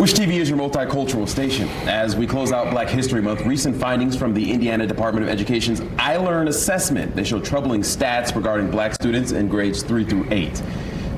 Wish TV is your multicultural station. As we close out Black History Month, recent findings from the Indiana Department of Education's ILEARN assessment, they show troubling stats regarding black students in grades 3 through 8.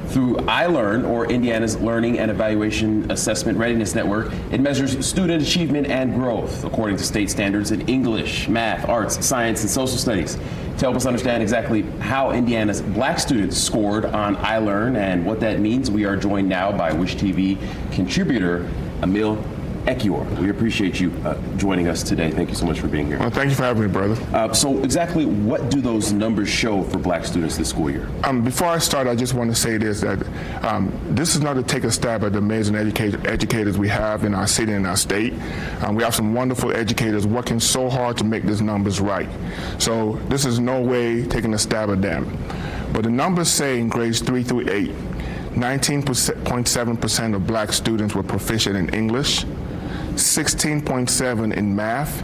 Through ILEARN, or Indiana's Learning and Evaluation Assessment Readiness Network, it measures student achievement and growth according to state standards in English, math, arts, science, and social studies. To help us understand exactly how Indiana's black students scored on ILEARN and what that means, we are joined now by Wish TV contributor Emil Ekiyor. We appreciate you joining us today. Thank you so much for being here. Well, thank you for having me, brother. So exactly what do those numbers show for black students this school year? Before I start, I just want to say this, that this is not to take a stab at the amazing educators we have in our city and our state. We have some wonderful educators working so hard to make these numbers right. So this is no way taking a stab at them. But the numbers say in grades 3 through 8, 19.7% of black students were proficient in English, 16.7% in math,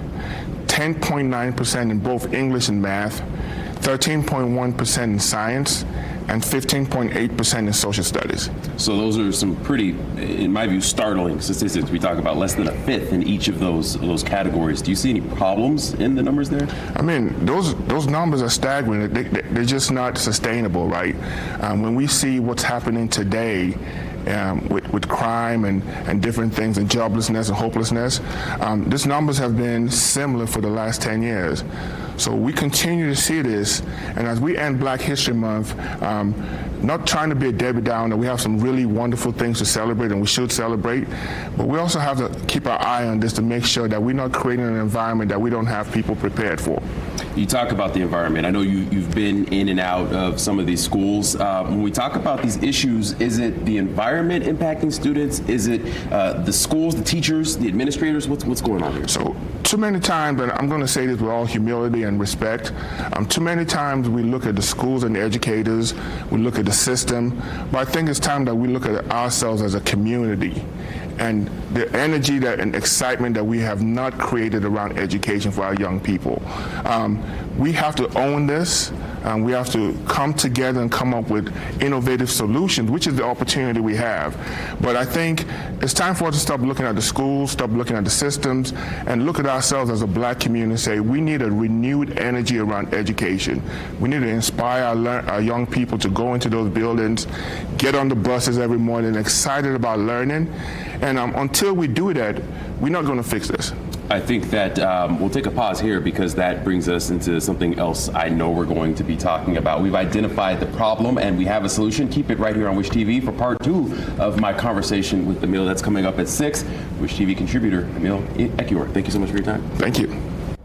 10.9% in both English and math, 13.1% in science, and 15.8% in social studies. So those are some pretty, in my view, startling statistics. We talk about less than a fifth in each of those categories. Do you see any problems in the numbers there? I mean, those numbers are staggering. They're just not sustainable, right? When we see what's happening today, with crime and different things and joblessness and hopelessness, these numbers have been similar for the last 10 years. So we continue to see this, and as we end Black History Month, not trying to be a Debbie Downer, we have some really wonderful things to celebrate, and we should celebrate, but we also have to keep our eye on this to make sure that we're not creating an environment that we don't have people prepared for. You talk about the environment. I know you've been in and out of some of these schools. When we talk about these issues, is it the environment impacting students? Is it the schools, the teachers, the administrators? What's going on here? So too many times, and I'm going to say this with all humility and respect, too many times we look at the schools and the educators, we look at the system, but I think it's time that we look at ourselves as a community and the energy and excitement that we have not created around education for our young people. We have to own this. We have to come together and come up with innovative solutions, which is the opportunity we have. But I think it's time for us to stop looking at the schools, stop looking at the systems, and look at ourselves as a black community and say we need a renewed energy around education. We need to inspire our young people to go into those buildings, get on the buses every morning, excited about learning. And until we do that, we're not going to fix this. I think that we'll take a pause here because that brings us into something else I know we're going to be talking about. We've identified the problem and we have a solution. Keep it right here on Wish TV for part 2 of my conversation with Emil. That's coming up at 6. Wish TV contributor Emil Ekiyor. Thank you so much for your time. Thank you.